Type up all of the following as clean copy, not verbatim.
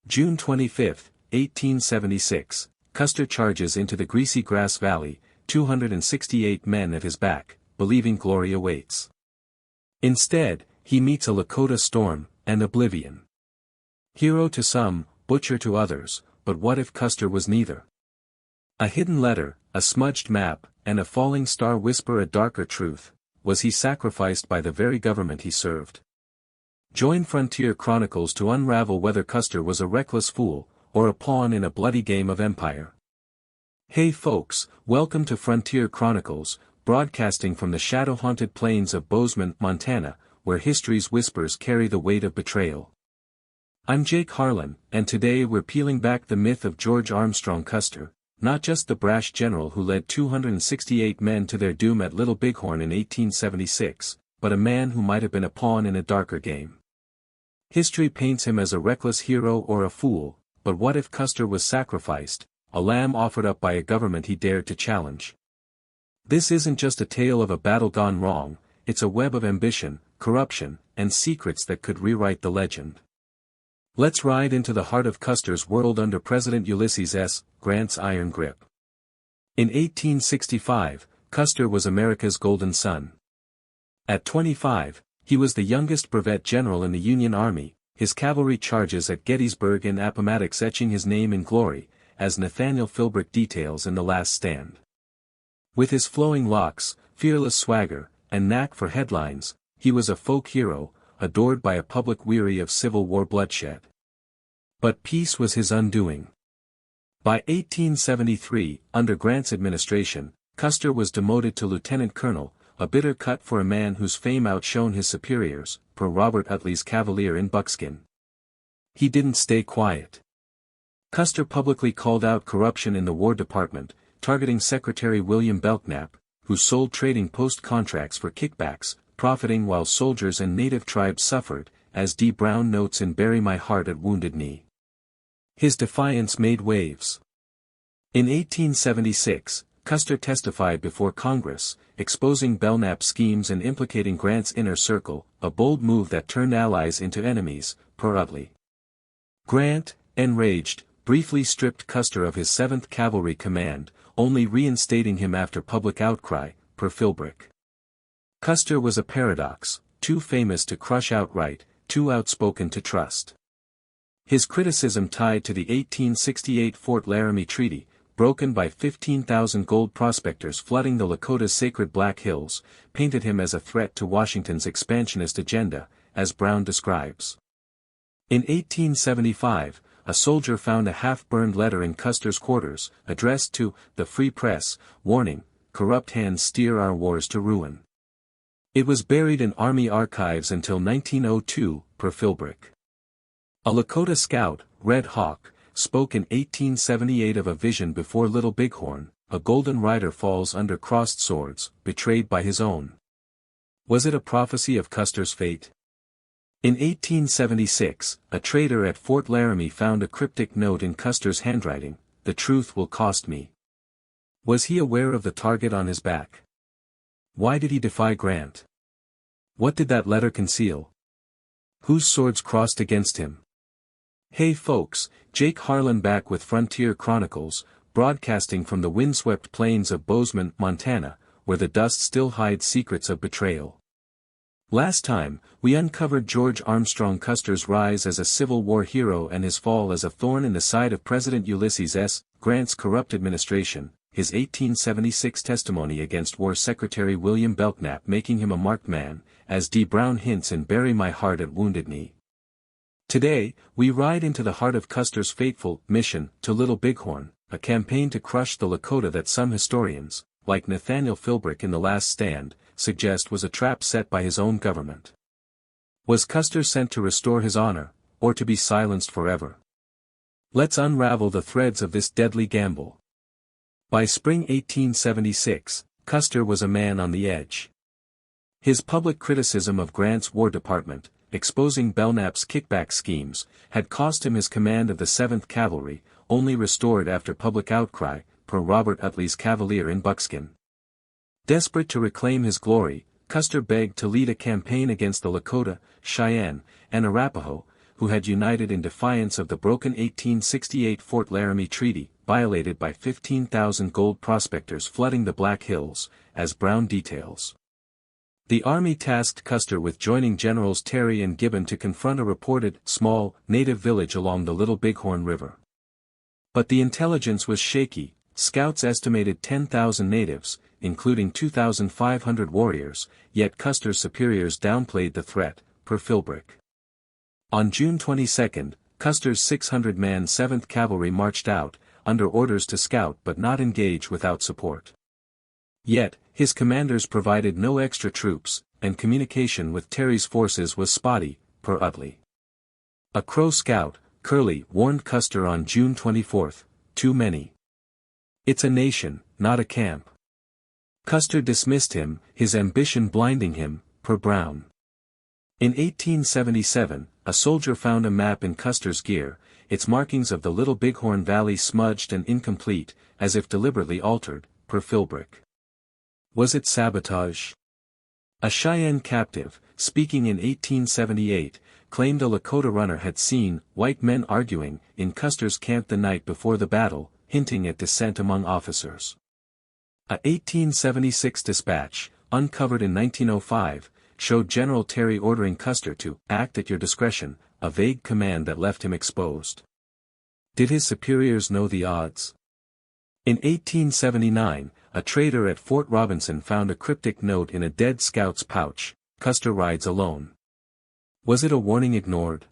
June 25, 1876, Custer charges into the Greasy Grass Valley, 268 men at his back, believing glory awaits. Instead, he meets a Lakota storm, and oblivion. Hero to some, butcher to others, but what if Custer was neither? A hidden letter, a smudged map, and a falling star whisper a darker truth. Was he sacrificed by the very government he served? Join Frontier Chronicles to unravel whether Custer was a reckless fool, or a pawn in a bloody game of empire. Hey folks, welcome to Frontier Chronicles, broadcasting from the shadow-haunted plains of Bozeman, Montana, where history's whispers carry the weight of betrayal. I'm Jake Harlan, and today we're peeling back the myth of George Armstrong Custer, not just the brash general who led 268 men to their doom at Little Bighorn in 1876, but a man who might have been a pawn in a darker game. History paints him as a reckless hero or a fool, but what if Custer was sacrificed, a lamb offered up by a government he dared to challenge? This isn't just a tale of a battle gone wrong, it's a web of ambition, corruption, and secrets that could rewrite the legend. Let's ride into the heart of Custer's world under President Ulysses S. Grant's iron grip. In 1865, Custer was America's golden son. At 25, he was the youngest brevet general in the Union Army, his cavalry charges at Gettysburg and Appomattox etching his name in glory, as Nathaniel Philbrick details in The Last Stand. With his flowing locks, fearless swagger, and knack for headlines, he was a folk hero, adored by a public weary of Civil War bloodshed. But peace was his undoing. By 1873, under Grant's administration, Custer was demoted to lieutenant colonel, a bitter cut for a man whose fame outshone his superiors, per Robert Utley's Cavalier in Buckskin. He didn't stay quiet. Custer publicly called out corruption in the War Department, targeting Secretary William Belknap, who sold trading post contracts for kickbacks, profiting while soldiers and native tribes suffered, as D. Brown notes in Bury My Heart at Wounded Knee. His defiance made waves. In 1876, Custer testified before Congress, exposing Belknap's schemes and implicating Grant's inner circle, a bold move that turned allies into enemies, per Utley. Grant, enraged, briefly stripped Custer of his 7th Cavalry Command, only reinstating him after public outcry, per Philbrick. Custer was a paradox, too famous to crush outright, too outspoken to trust. His criticism tied to the 1868 Fort Laramie Treaty, broken by 15,000 gold prospectors flooding the Lakota's sacred Black Hills, painted him as a threat to Washington's expansionist agenda, as Brown describes. In 1875, a soldier found a half-burned letter in Custer's quarters, addressed to the Free Press, warning, "Corrupt hands steer our wars to ruin." It was buried in Army archives until 1902, per Philbrick. A Lakota scout, Red Hawk, spoke in 1878 of a vision before Little Bighorn, a golden rider falls under crossed swords, betrayed by his own. Was it a prophecy of Custer's fate? In 1876, a trader at Fort Laramie found a cryptic note in Custer's handwriting, "The truth will cost me." Was he aware of the target on his back? Why did he defy Grant? What did that letter conceal? Whose swords crossed against him? Hey folks, Jake Harlan back with Frontier Chronicles, broadcasting from the windswept plains of Bozeman, Montana, where the dust still hides secrets of betrayal. Last time, we uncovered George Armstrong Custer's rise as a Civil War hero and his fall as a thorn in the side of President Ulysses S. Grant's corrupt administration, his 1876 testimony against War Secretary William Belknap making him a marked man, as D. Brown hints in Bury My Heart at Wounded Knee. Today, we ride into the heart of Custer's fateful mission to Little Bighorn, a campaign to crush the Lakota that some historians, like Nathaniel Philbrick in The Last Stand, suggest was a trap set by his own government. Was Custer sent to restore his honor, or to be silenced forever? Let's unravel the threads of this deadly gamble. By spring 1876, Custer was a man on the edge. His public criticism of Grant's War Department, exposing Belknap's kickback schemes, had cost him his command of the 7th Cavalry, only restored after public outcry, per Robert Utley's Cavalier in Buckskin. Desperate to reclaim his glory, Custer begged to lead a campaign against the Lakota, Cheyenne, and Arapaho, who had united in defiance of the broken 1868 Fort Laramie Treaty, violated by 15,000 gold prospectors flooding the Black Hills, as Brown details. The army tasked Custer with joining Generals Terry and Gibbon to confront a reported, small, native village along the Little Bighorn River. But the intelligence was shaky. Scouts estimated 10,000 natives, including 2,500 warriors, yet Custer's superiors downplayed the threat, per Philbrick. On June 22, Custer's 600-man 7th Cavalry marched out, under orders to scout but not engage without support. Yet, his commanders provided no extra troops, and communication with Terry's forces was spotty, per Utley. A Crow scout, Curley, warned Custer on June 24, "Too many. It's a nation, not a camp." Custer dismissed him, his ambition blinding him, per Brown. In 1877, a soldier found a map in Custer's gear, its markings of the Little Bighorn Valley smudged and incomplete, as if deliberately altered, per Philbrick. Was it sabotage? A Cheyenne captive, speaking in 1878, claimed a Lakota runner had seen white men arguing in Custer's camp the night before the battle, hinting at dissent among officers. A 1876 dispatch, uncovered in 1905, showed General Terry ordering Custer to act at your discretion, a vague command that left him exposed. Did his superiors know the odds? In 1879, a trader at Fort Robinson found a cryptic note in a dead scout's pouch: "Custer rides alone." Was it a warning ignored?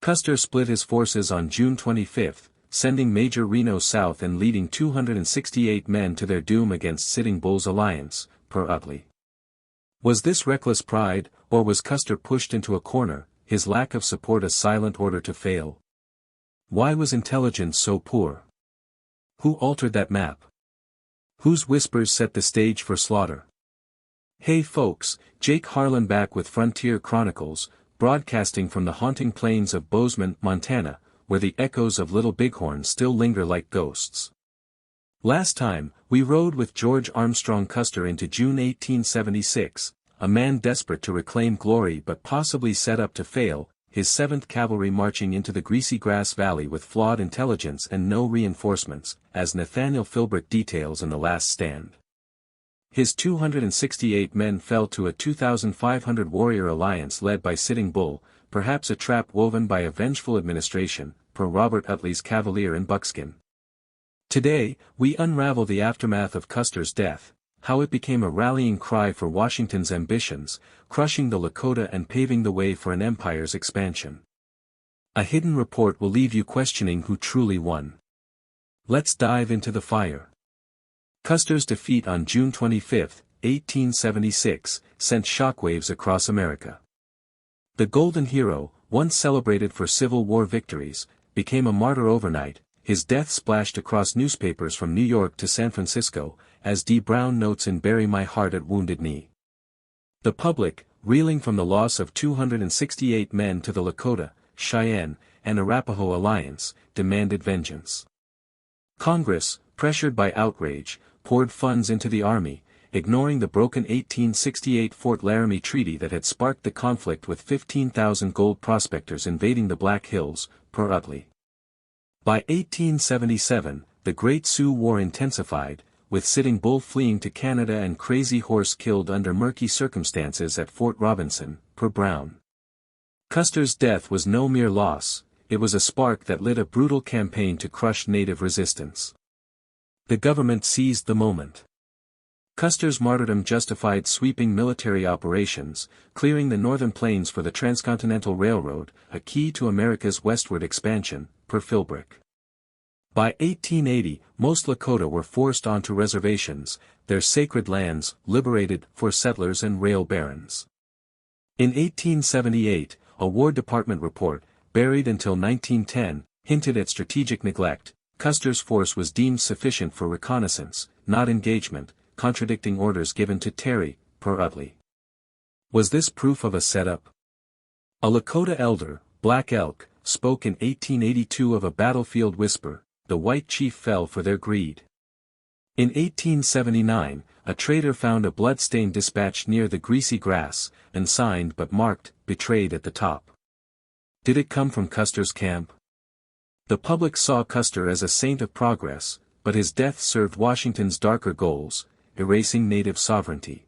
Custer split his forces on June 25, sending Major Reno south and leading 268 men to their doom against Sitting Bull's alliance, per Utley. Was this reckless pride, or was Custer pushed into a corner, his lack of support a silent order to fail? Why was intelligence so poor? Who altered that map? Whose whispers set the stage for slaughter? Hey folks, Jake Harlan back with Frontier Chronicles, broadcasting from the haunting plains of Bozeman, Montana, where the echoes of Little Bighorn still linger like ghosts. Last time, we rode with George Armstrong Custer into June 1876, a man desperate to reclaim glory but possibly set up to fail, his 7th Cavalry marching into the Greasy Grass Valley with flawed intelligence and no reinforcements, as Nathaniel Philbrick details in The Last Stand. His 268 men fell to a 2,500 warrior alliance led by Sitting Bull, perhaps a trap woven by a vengeful administration, per Robert Utley's Cavalier in Buckskin. Today, we unravel the aftermath of Custer's death, how it became a rallying cry for Washington's ambitions, crushing the Lakota and paving the way for an empire's expansion. A hidden report will leave you questioning who truly won. Let's dive into the fire. Custer's defeat on June 25, 1876, sent shockwaves across America. The Golden Hero, once celebrated for Civil War victories, became a martyr overnight. His death splashed across newspapers from New York to San Francisco, as D. Brown notes in Bury My Heart at Wounded Knee. The public, reeling from the loss of 268 men to the Lakota, Cheyenne, and Arapaho alliance, demanded vengeance. Congress, pressured by outrage, poured funds into the army, ignoring the broken 1868 Fort Laramie Treaty that had sparked the conflict with 15,000 gold prospectors invading the Black Hills, per Utley. By 1877, the Great Sioux War intensified, with Sitting Bull fleeing to Canada and Crazy Horse killed under murky circumstances at Fort Robinson, per Brown. Custer's death was no mere loss, it was a spark that lit a brutal campaign to crush native resistance. The government seized the moment. Custer's martyrdom justified sweeping military operations, clearing the northern plains for the Transcontinental Railroad, a key to America's westward expansion, per Philbrick. By 1880, most Lakota were forced onto reservations, their sacred lands liberated for settlers and rail barons. In 1878, a War Department report, buried until 1910, hinted at strategic neglect. Custer's force was deemed sufficient for reconnaissance, not engagement, contradicting orders given to Terry, per Utley. Was this proof of a setup? A Lakota elder, Black Elk, spoke in 1882 of a battlefield whisper: the white chief fell for their greed. In 1879, a trader found a blood-stained dispatch near the Greasy Grass, unsigned but marked, betrayed at the top. Did it come from Custer's camp? The public saw Custer as a saint of progress, but his death served Washington's darker goals, erasing native sovereignty.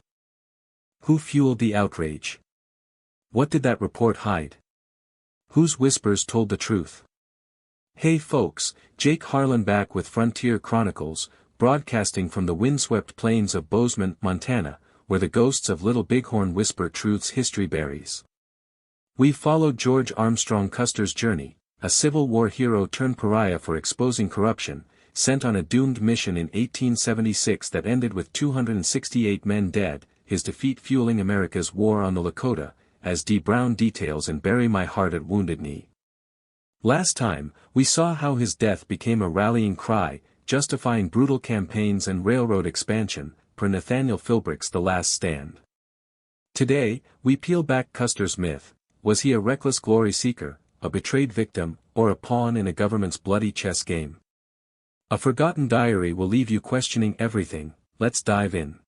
Who fueled the outrage? What did that report hide? Whose whispers told the truth? Hey folks, Jake Harlan back with Frontier Chronicles, broadcasting from the windswept plains of Bozeman, Montana, where the ghosts of Little Bighorn whisper truth's history berries. We've followed George Armstrong Custer's journey, a Civil War hero turned pariah for exposing corruption, sent on a doomed mission in 1876 that ended with 268 men dead, his defeat fueling America's war on the Lakota, as D. Brown details in Bury My Heart at Wounded Knee. Last time, we saw how his death became a rallying cry, justifying brutal campaigns and railroad expansion, per Nathaniel Philbrick's The Last Stand. Today, we peel back Custer's myth. Was he a reckless glory seeker, a betrayed victim, or a pawn in a government's bloody chess game? A forgotten diary will leave you questioning everything. Let's dive in.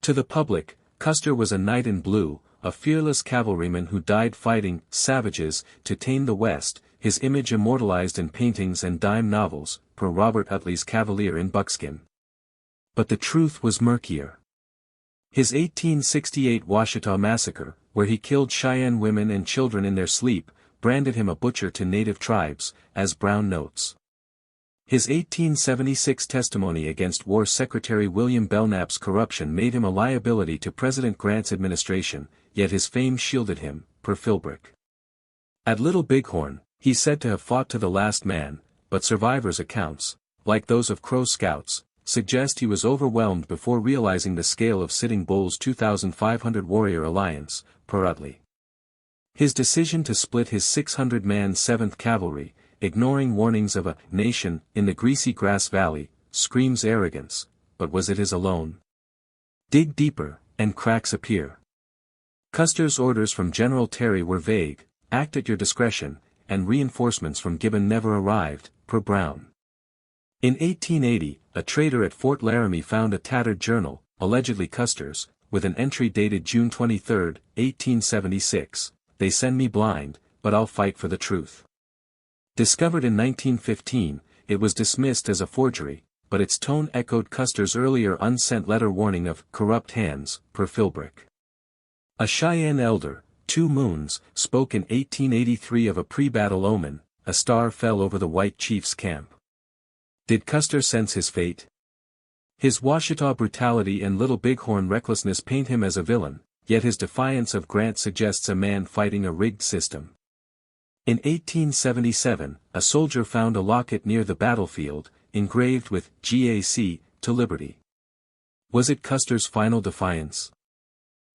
To the public, Custer was a knight in blue, a fearless cavalryman who died fighting savages to tame the West, his image immortalized in paintings and dime novels, per Robert Utley's Cavalier in Buckskin. But the truth was murkier. His 1868 Washita massacre, where he killed Cheyenne women and children in their sleep, branded him a butcher to native tribes, as Brown notes. His 1876 testimony against War Secretary William Belknap's corruption made him a liability to President Grant's administration, yet his fame shielded him, per Philbrick. At Little Bighorn, he's said to have fought to the last man, but survivors' accounts, like those of Crow Scouts, suggest he was overwhelmed before realizing the scale of Sitting Bull's 2,500 warrior alliance, per Utley. His decision to split his 600-man 7th Cavalry, ignoring warnings of a nation in the Greasy Grass Valley, screams arrogance, but was it his alone? Dig deeper, and cracks appear. Custer's orders from General Terry were vague, act at your discretion, and reinforcements from Gibbon never arrived, per Brown. In 1880, a trader at Fort Laramie found a tattered journal, allegedly Custer's, with an entry dated June 23, 1876, "They send me blind, but I'll fight for the truth." Discovered in 1915, it was dismissed as a forgery, but its tone echoed Custer's earlier unsent letter warning of corrupt hands, per Philbrick. A Cheyenne elder, Two Moons, spoke in 1883 of a pre-battle omen, a star fell over the white chief's camp. Did Custer sense his fate? His Washita brutality and Little Bighorn recklessness paint him as a villain, yet his defiance of Grant suggests a man fighting a rigged system. In 1877, a soldier found a locket near the battlefield, engraved with GAC, to liberty. Was it Custer's final defiance?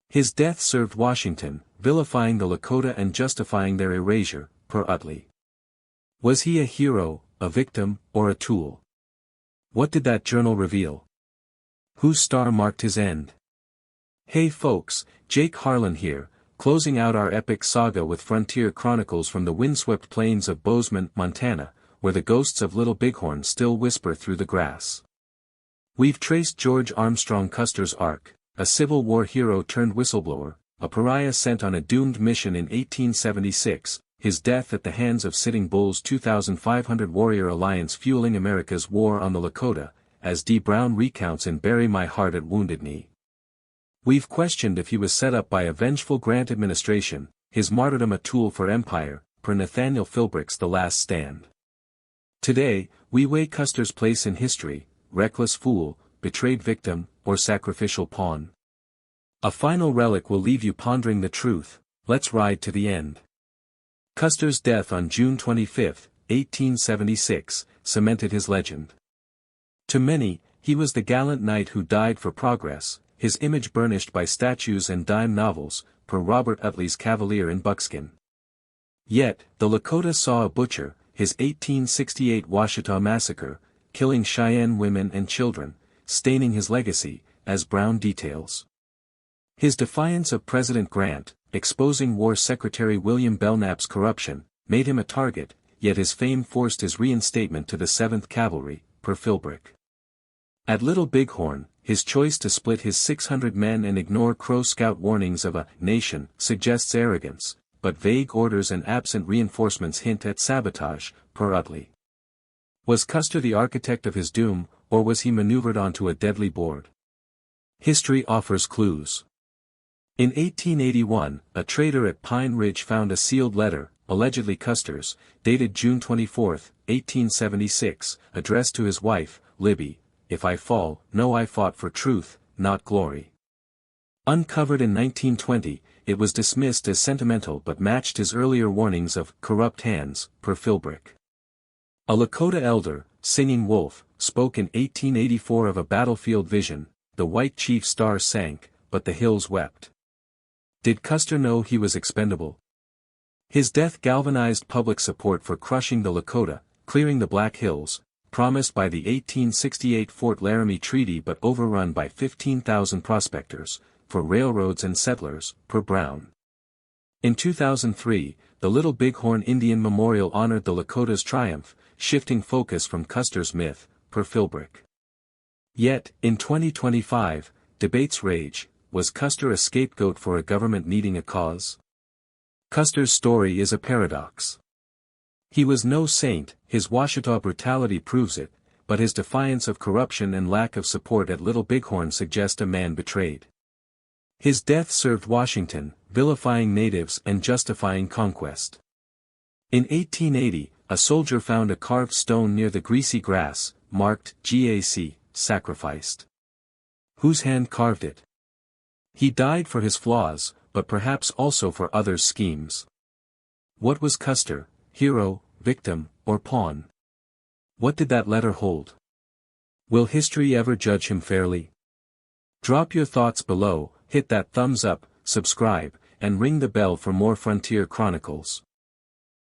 His death served Washington, vilifying the Lakota and justifying their erasure, per Utley. Was he a hero, a victim, or a tool? What did that journal reveal? Whose star marked his end? Hey folks, Jake Harlan here, closing out our epic saga with Frontier Chronicles from the windswept plains of Bozeman, Montana, where the ghosts of Little Bighorn still whisper through the grass. We've traced George Armstrong Custer's arc, a Civil War hero turned whistleblower, a pariah sent on a doomed mission in 1876, his death at the hands of Sitting Bull's 2,500 warrior alliance fueling America's war on the Lakota, as D. Brown recounts in Bury My Heart at Wounded Knee. We've questioned if he was set up by a vengeful Grant administration, his martyrdom a tool for empire, per Nathaniel Philbrick's The Last Stand. Today, we weigh Custer's place in history, reckless fool, betrayed victim, or sacrificial pawn. A final relic will leave you pondering the truth. Let's ride to the end. Custer's death on June 25, 1876, cemented his legend. To many, he was the gallant knight who died for progress, his image burnished by statues and dime novels, per Robert Utley's Cavalier in Buckskin. Yet, the Lakota saw a butcher, his 1868 Washita massacre, killing Cheyenne women and children, staining his legacy, as Brown details. His defiance of President Grant, exposing War Secretary William Belknap's corruption, made him a target, yet his fame forced his reinstatement to the 7th Cavalry, per Philbrick. At Little Bighorn, his choice to split his 600 men and ignore Crow Scout warnings of a nation suggests arrogance, but vague orders and absent reinforcements hint at sabotage, per Utley. Was Custer the architect of his doom, or was he maneuvered onto a deadly board? History offers clues. In 1881, a trader at Pine Ridge found a sealed letter, allegedly Custer's, dated June 24, 1876, addressed to his wife, Libby. "If I fall, know I fought for truth, not glory." Uncovered in 1920, it was dismissed as sentimental but matched his earlier warnings of corrupt hands, per Philbrick. A Lakota elder, Singing Wolf, spoke in 1884 of a battlefield vision. "The white chief's star sank, but the hills wept." Did Custer know he was expendable? His death galvanized public support for crushing the Lakota, clearing the Black Hills, promised by the 1868 Fort Laramie Treaty but overrun by 15,000 prospectors, for railroads and settlers, per Brown. In 2003, the Little Bighorn Indian Memorial honored the Lakota's triumph, shifting focus from Custer's myth, per Philbrick. Yet, in 2025, debates rage. Was Custer a scapegoat for a government needing a cause? Custer's story is a paradox. He was no saint, his Washita brutality proves it, but his defiance of corruption and lack of support at Little Bighorn suggest a man betrayed. His death served Washington, vilifying natives and justifying conquest. In 1880, a soldier found a carved stone near the Greasy Grass, marked GAC, sacrificed. Whose hand carved it? He died for his flaws, but perhaps also for others' schemes. What was Custer, hero, victim, or pawn? What did that letter hold? Will history ever judge him fairly? Drop your thoughts below, hit that thumbs up, subscribe, and ring the bell for more Frontier Chronicles.